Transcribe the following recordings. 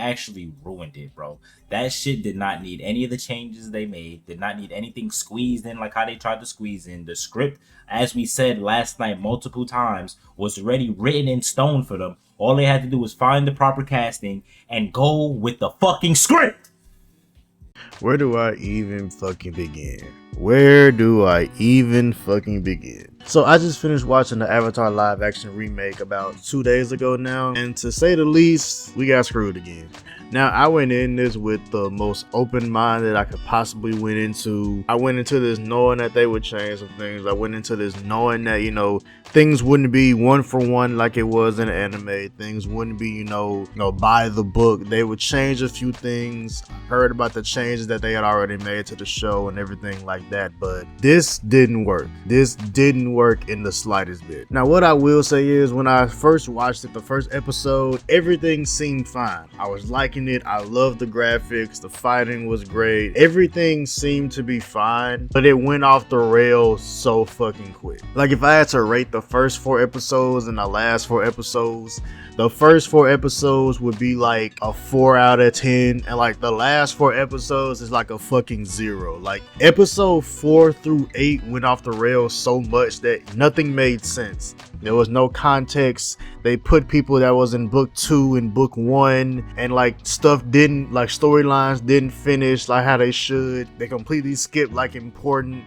actually ruined it, bro. That shit did not need any of the changes they made, did not need anything squeezed in like how they tried to squeeze in. The script, as we said last night multiple times, was already written in stone for them. All they had to do was find the proper casting and go with the fucking script. Where do I even fucking begin? Where do I even fucking begin? So I just finished watching the Avatar live action remake about 2 days ago now, and to say the least, we got screwed again. Now, I went in this with the most open mind that I could possibly went into. I went into this knowing that they would change some things. I went into this knowing that, things wouldn't be one for one like it was in the anime. Things wouldn't be, by the book. They would change a few things. I heard about the changes that they had already made to the show and everything like that, but this didn't work. This didn't work in the slightest bit. Now, what I will say is when I first watched it, the first episode, everything seemed fine. I was liking it. I loved the graphics. The fighting was great. Everything seemed to be fine, but it went off the rails so fucking quick. Like, if I had to rate the first 4 episodes and the last 4 episodes, the first 4 episodes would be like a 4 out of 10, and like the last 4 episodes is like a fucking 0. Like, episode 4 through 8 went off the rails so much that nothing made sense. There was no context. They put people that was in book 2 and book 1, and like storylines didn't finish like how they should. They completely skipped like important,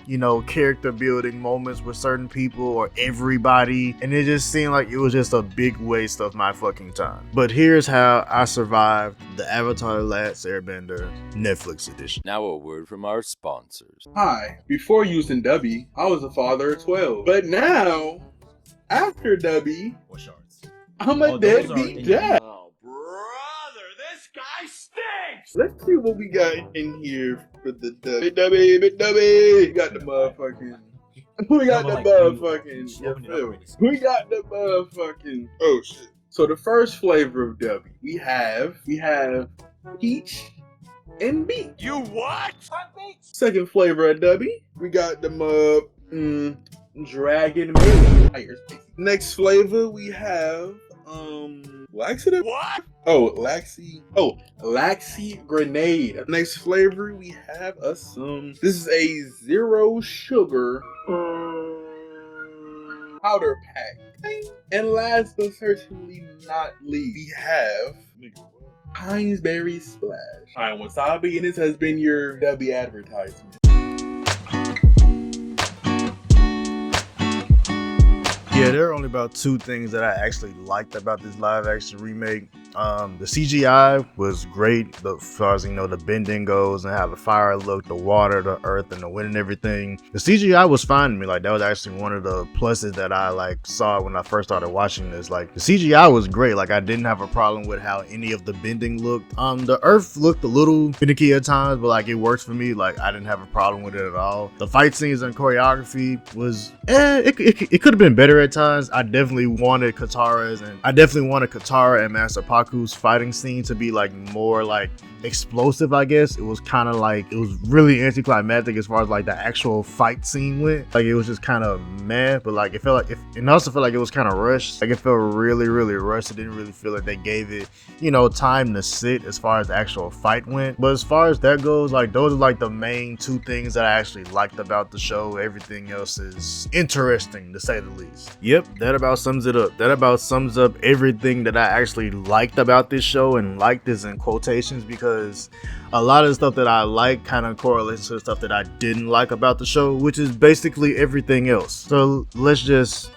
character building moments with certain people or everybody, and it just seemed like it was just a big waste of my fucking time. But here's how I survived the Avatar: The Last Airbender Netflix edition. Now a word from our sponsors. Hi, before using Dubby, I was a father of 12. But now, after Dubby, I'm a deadbeat dad. Oh, brother, this guy stinks! Let's see what we got in here for the Dubby. Dubby. We got the motherfucking... We got the motherfucking... Oh, shit. So the first flavor of Dubby, we have peach and beet. You what? Second flavor of Dubby, we got the dragon mayo. Next flavor, we have laxative. What? Laxy grenade. Next flavor, we have this is a 0 sugar powder pack. And last but certainly not least, we have Pines Berry Splash. I'm Wasabi, and this has been your Dubby advertisement. Yeah, there are only about 2 things that I actually liked about this live action remake. The CGI was great as far as, the bending goes and how the fire looked, the water, the earth, and the wind and everything. The CGI was fine to me. Like, that was actually one of the pluses that I saw when I first started watching this. Like, the CGI was great. Like, I didn't have a problem with how any of the bending looked. The earth looked a little finicky at times, but it works for me. Like, I didn't have a problem with it at all. The fight scenes and choreography was it could have been better at times. I definitely wanted Katara and Master Paku's fighting scene to be more explosive, I guess. It was kind of it was really anticlimactic as far as the actual fight scene went. It was just kind of meh, but it felt it also felt like it was kind of rushed. It felt really, really rushed. It didn't really feel like they gave it, time to sit as far as the actual fight went. But as far as that goes, those are the main 2 things that I actually liked about the show. Everything else is interesting, to say the least. Yep, that about sums it up. That about sums up everything that I actually liked about this show, and liked is in quotations because a lot of the stuff that I like kind of correlates to the stuff that I didn't like about the show, which is basically everything else. So let's just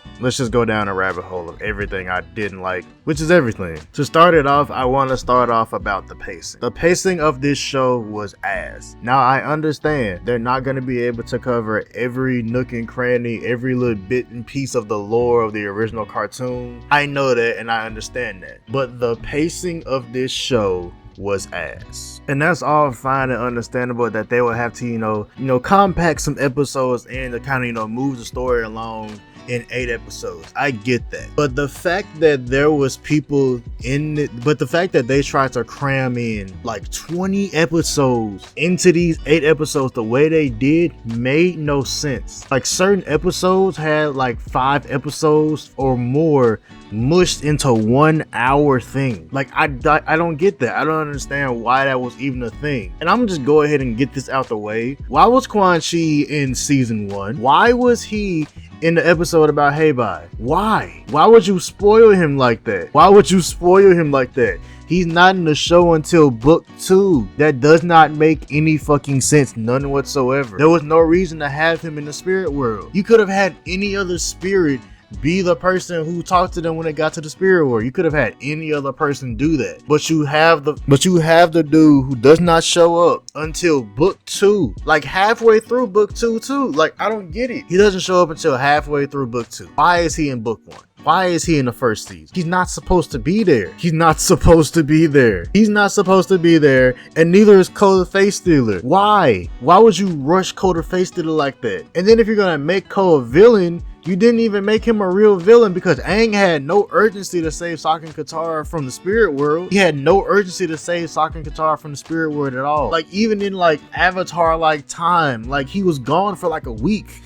go down a rabbit hole of everything I didn't like, which is everything. To start it off, I want to start off about the pacing. The pacing of this show was ass. Now, I understand they're not going to be able to cover every nook and cranny, every little bit and piece of the lore of the original cartoon. I know that, and I understand that. But the pacing of this show was ass. And that's all fine and understandable that they will have to, compact some episodes in to kind of, move the story along in 8 episodes. I get that. But the fact that there was people in it, but the fact that they tried to cram in like 20 episodes into these 8 episodes the way they did made no sense. Like certain episodes had like 5 episodes or more mushed into 1 hour thing. Like I don't get that. I don't understand why that was even a thing. And I'm gonna just go ahead and get this out the way. Why was Quan Chi in season 1? Why was he in the episode about Heibai? Why would you spoil him like that? Why would you spoil him like that? He's not in the show until book 2. That does not make any fucking sense, none whatsoever. There was no reason to have him in the spirit world. You could have had any other spirit be the person who talked to them when they got to the spirit world. You could have had any other person do that. But you have the dude who does not show up until book 2. Like halfway through book 2 too. Like I don't get it. He doesn't show up until halfway through book 2. Why is he in book 1? Why is he in the first season? He's not supposed to be there. He's not supposed to be there. He's not supposed to be there, and neither is Ko the Face Stealer. Why? Why would you rush Ko the Face Stealer like that? And then if you're gonna make Ko a villain, you didn't even make him a real villain because Aang had no urgency to save Sokka and Katara from the spirit world. He had no urgency to save Sokka and Katara from the spirit world at all. Like even in like Avatar like time, like he was gone for like a week.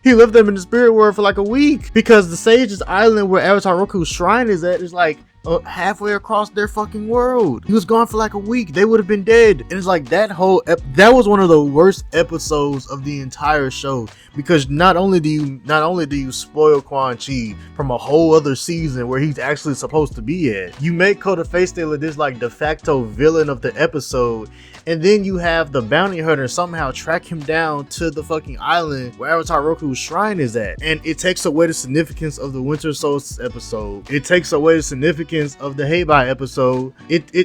He left them in the spirit world for like a week because the Sage's Island where Avatar Roku's shrine is at is like halfway across their fucking world. He was gone for like a week. They would have been dead. And it's like that whole that was one of the worst episodes of the entire show because not only do you spoil Quan Chi from a whole other season where he's actually supposed to be at, you make Ko the Face Stealer this like de facto villain of the episode. And then you have the bounty hunter somehow track him down to the fucking island where Avatar Roku's shrine is at. And it takes away the significance of the Winter Solstice episode. It takes away the significance of the Heibai episode.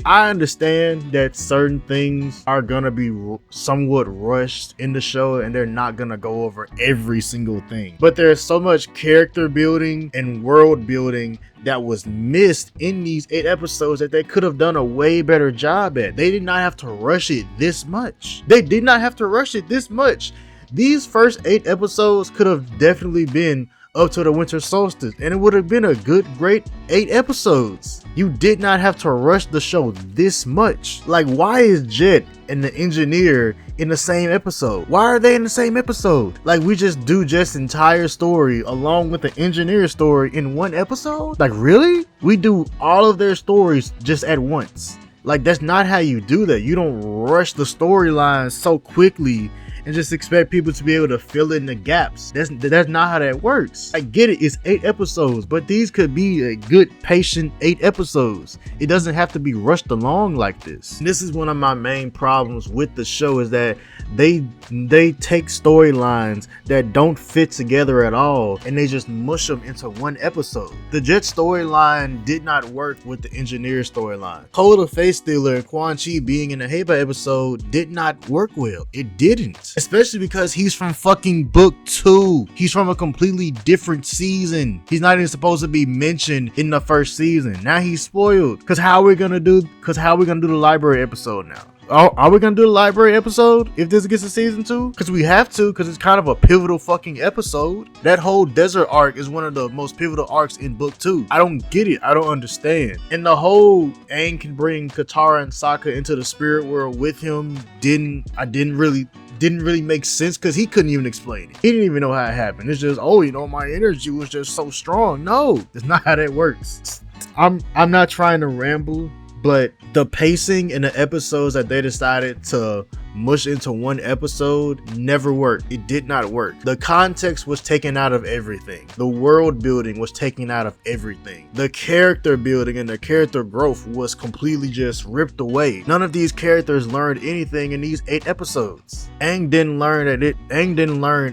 I understand that certain things are gonna be somewhat rushed in the show and they're not gonna go over every single thing. But there's so much character building and world building that was missed in these 8 episodes that they could have done a way better job at. They did not have to rush it this much. These first 8 episodes could have definitely been up to the Winter Solstice and it would have been a great 8 episodes. You did not have to rush the show this much. Like why is Jet and the engineer in the same episode? Why are they in the same episode? Like we just do Jet's entire story along with the engineer story in one episode? Like really? We do all of their stories just at once. Like that's not how you do that. You don't rush the storyline so quickly and just expect people to be able to fill in the gaps. That's not how that works. I get it, it's 8 episodes, but these could be a good, patient 8 episodes. It doesn't have to be rushed along like this. And this is one of my main problems with the show is that they take storylines that don't fit together at all and they just mush them into one episode. The Jet storyline did not work with the engineer storyline. Ko the Face Stealer and Quan Chi being in the Heibai episode did not work well. It didn't. Especially because he's from fucking book 2. He's from a completely different season. He's not even supposed to be mentioned in the first season. Now he's spoiled. Cause how are we gonna do the library episode now? Are we gonna do the library episode if this gets a season 2? Because we have to, because it's kind of a pivotal fucking episode. That whole desert arc is one of the most pivotal arcs in book 2. I don't get it. I don't understand. And the whole Aang can bring Katara and Sokka into the spirit world with him didn't really make sense because he couldn't even explain it. He didn't even know how it happened. It's just, oh, my energy was just so strong. No, that's not how that works. I'm not trying to ramble, but the pacing in the episodes that they decided to mush into one episode never worked. It did not work. The context was taken out of everything. The world building was taken out of everything. The character building and the character growth was completely just ripped away. None of these characters learned anything in these 8 episodes. Aang didn't learn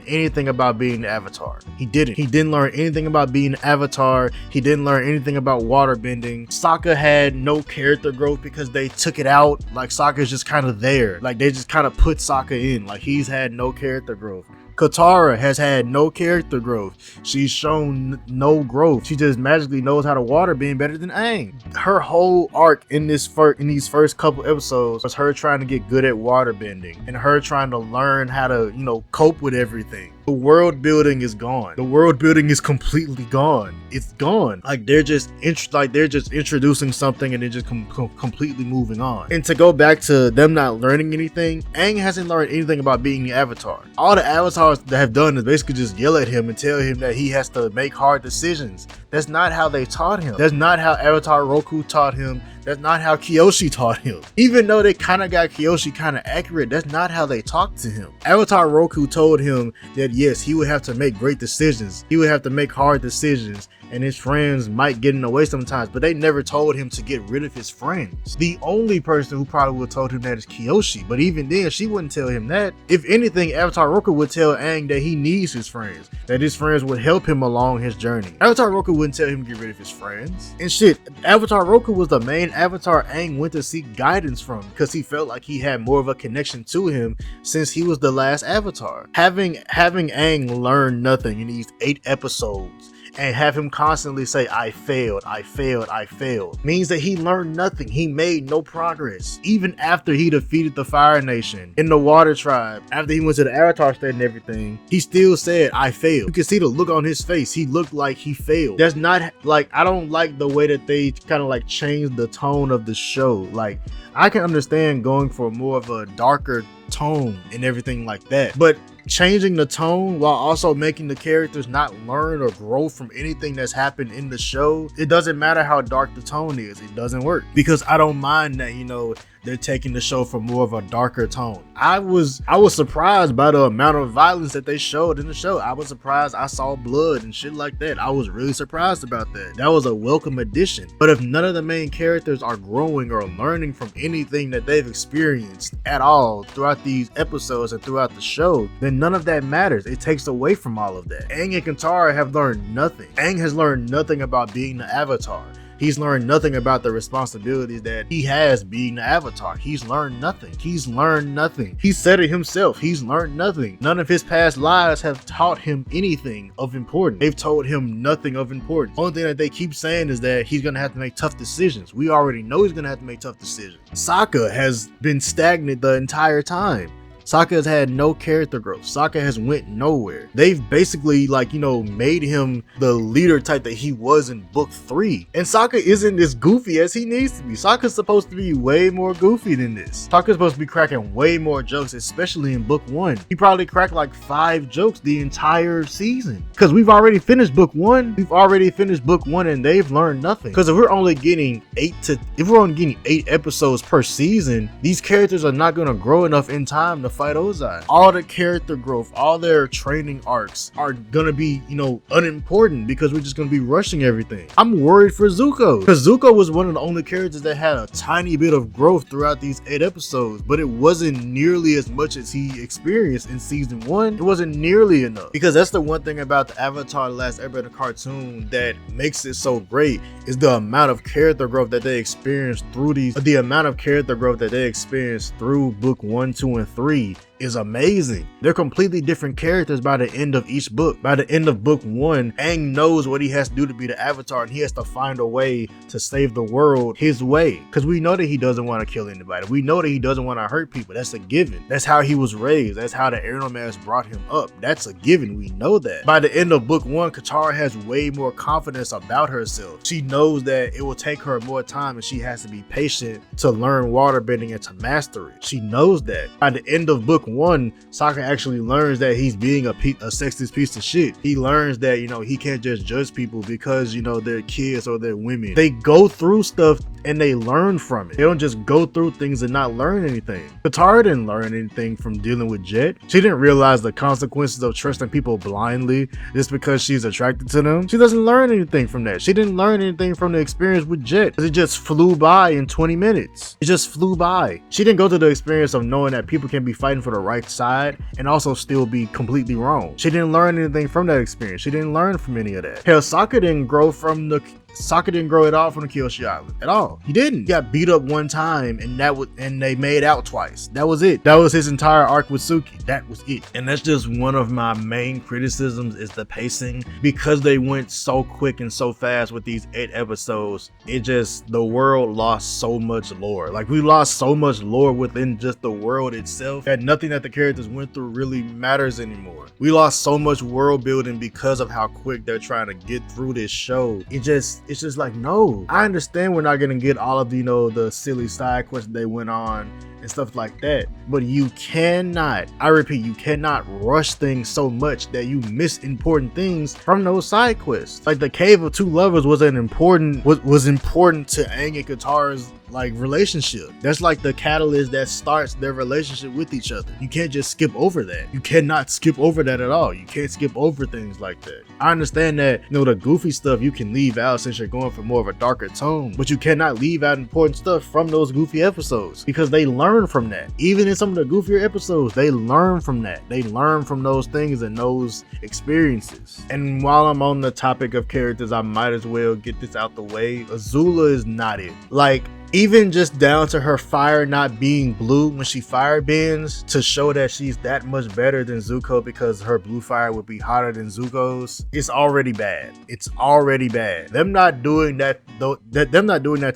anything about being the Avatar. He didn't learn anything about being an Avatar. He didn't learn anything about water bending. Sokka had no character growth because they took it out. Like Sokka's just kind of there. Like they just kind of put Sokka in. Like he's had no character growth. Katara has had no character growth. She's shown no growth. She just magically knows how to water bend better than Aang. Her whole arc in these first couple episodes was her trying to get good at water bending and her trying to learn how to, cope with everything. The world building is gone. The world building is completely gone. It's gone. Like they're just introducing something and then just completely moving on. And to go back to them not learning anything, Aang hasn't learned anything about being the Avatar. All the Avatars that have done is basically just yell at him and tell him that he has to make hard decisions. That's not how they taught him. That's not how Avatar Roku taught him. That's not how Kyoshi taught him. Even though they kind of got Kyoshi kind of accurate, that's not how they talked to him. Avatar Roku told him that yes, he would have to make great decisions. He would have to make hard decisions, and his friends might get in the way sometimes, but they never told him to get rid of his friends. The only person who probably would have told him that is Kyoshi, but even then, she wouldn't tell him that. If anything, Avatar Roku would tell Aang that he needs his friends, that his friends would help him along his journey. Avatar Roku wouldn't tell him to get rid of his friends. And shit, Avatar Roku was the main Avatar Aang went to seek guidance from because he felt like he had more of a connection to him since he was the last Avatar. Having Aang learn nothing in these 8 episodes and have him constantly say, I failed, means that he learned nothing. He made no progress. Even after he defeated the Fire Nation in the Water Tribe, after he went to the Avatar state and everything, he still said, I failed. You can see the look on his face. He looked like he failed. That's not, like, I don't like the way that they kind of like changed the tone of the show. Like, I can understand going for more of a darker tone and everything like that, but changing the tone while also making the characters not learn or grow from anything that's happened in the show, it doesn't matter how dark the tone is, it doesn't work. Because I don't mind that, you know, they're taking the show for more of a darker tone. I was surprised by the amount of violence that they showed in the show. I was surprised I saw blood and shit like that. I was really surprised about that. That was a welcome addition. But if none of the main characters are growing or learning from anything that they've experienced at all throughout these episodes and throughout the show, then none of that matters. It takes away from all of that. Aang and Katara have learned nothing. Aang has learned nothing about being the Avatar. He's learned nothing about the responsibilities that he has being the Avatar. He's learned nothing. He's learned nothing. He said it himself. He's learned nothing. None of his past lives have taught him anything of importance. They've told him nothing of importance. Only thing that they keep saying is that he's gonna have to make tough decisions. We already know he's gonna have to make tough decisions. Sokka has been stagnant the entire time. Sokka has had no character growth. Sokka has went nowhere. They've basically, like, you know, made him the leader type that he was in book 3. And Sokka isn't as goofy as he needs to be. Sokka's supposed to be way more goofy than this. Sokka's supposed to be cracking way more jokes, especially in book 1. He probably cracked like 5 jokes the entire season. Because we've already finished book 1. And they've learned nothing. Because if we're only getting 8 episodes per season, these characters are not going to grow enough in time to fight Ozai. All the character growth, all their training arcs are gonna be, you know, unimportant because we're just gonna be rushing everything. I'm worried for Zuko because Zuko was one of the only characters that had a tiny bit of growth throughout these 8 episodes, but it wasn't nearly as much as he experienced in season 1. It wasn't nearly enough, because that's the one thing about the Avatar The Last Airbender cartoon that makes it so great is the amount of character growth that they experienced through book 1, 2, and 3 is amazing. They're completely different characters by the end of each book. By the end of book 1, Aang knows what he has to do to be the Avatar, and he has to find a way to save the world his way. Because we know that he doesn't want to kill anybody. We know that he doesn't want to hurt people. That's a given. That's how he was raised. That's how the Air Nomads brought him up. That's a given. We know that. By the end of book 1, Katara has way more confidence about herself. She knows that it will take her more time and she has to be patient to learn waterbending and to master it. She knows that. By the end of book 1, Sokka actually learns that he's being a sexist piece of shit. He learns that, you know, he can't just judge people because, you know, they're kids or they're women. They go through stuff and they learn from it. They don't just go through things and not learn anything. Katara didn't learn anything from dealing with Jet. She didn't realize the consequences of trusting people blindly just because she's attracted to them. She doesn't learn anything from that. She didn't learn anything from the experience with Jet. It just flew by in 20 minutes. It just flew by. She didn't go through the experience of knowing that people can be fighting for the right side and also still be completely wrong. She didn't learn anything from that experience. She didn't learn from any of that. Hell, Sokka didn't grow from the Sokka didn't grow at all from the Kyoshi Island at all. He didn't. He got beat up one time, and they made out twice. That was it. That was his entire arc with Suki. That was it. And that's just one of my main criticisms is the pacing, because they went so quick and so fast with these 8 episodes. The world lost so much lore. Like, we lost so much lore within just the world itself that nothing that the characters went through really matters anymore. We lost so much world building because of how quick they're trying to get through this show. It's just like, no. I understand we're not gonna get all of the silly side quests they went on and stuff like that, but you cannot, I repeat, you cannot rush things so much that you miss important things from those side quests. Like the Cave of Two Lovers was important to Aang and Katara's like relationship. That's like the catalyst that starts their relationship with each other. You can't just skip over that. You cannot skip over that at all. You can't skip over things like that. I understand that, the goofy stuff you can leave out since you're going for more of a darker tone, but you cannot leave out important stuff from those goofy episodes because they learn from that. Even in some of the goofier episodes, they learn from that. They learn from those things and those experiences. And while I'm on the topic of characters, I might as well get this out the way. Azula is not it. Like, even just down to her fire not being blue when she fire bends to show that she's that much better than Zuko because her blue fire would be hotter than Zuko's, it's already bad. It's already bad. Them not doing that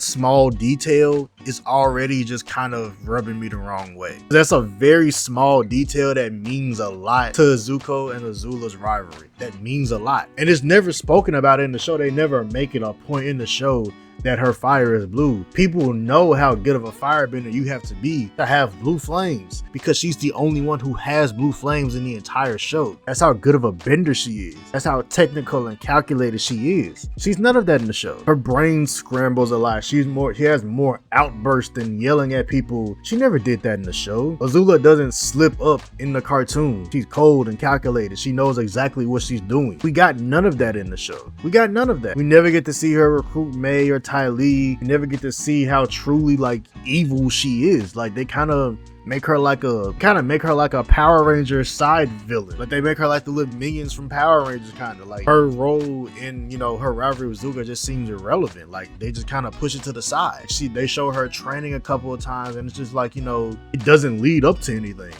small detail is already just kind of rubbing me the wrong way. That's a very small detail that means a lot to Zuko and Azula's rivalry. That means a lot. And it's never spoken about in the show. They never make it a point in the show that her fire is blue. People know how good of a firebender you have to be to have blue flames because she's the only one who has blue flames in the entire show. That's how good of a bender she is. That's how technical and calculated she is. She's none of that in the show. Her brain scrambles a lot. She has more outbursts than yelling at people. She never did that in the show. Azula doesn't slip up in the cartoon. She's cold and calculated. She knows exactly what she's doing. We got none of that in the show. We got none of that. We never get to see her recruit May or Ty Lee. You never get to see how truly like evil she is. Like they kind of make her like a Power Ranger side villain. Like they make her like the little minions from Power Rangers kind of. Like her role in, her rivalry with Zuko just seems irrelevant. Like they just kind of push it to the side. They show her training a couple of times and it's just like, it doesn't lead up to anything.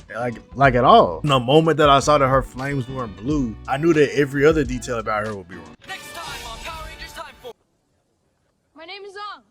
Like at all. The moment that I saw that her flames weren't blue, I knew that every other detail about her would be wrong. Next time on Power Rangers Time for... My name is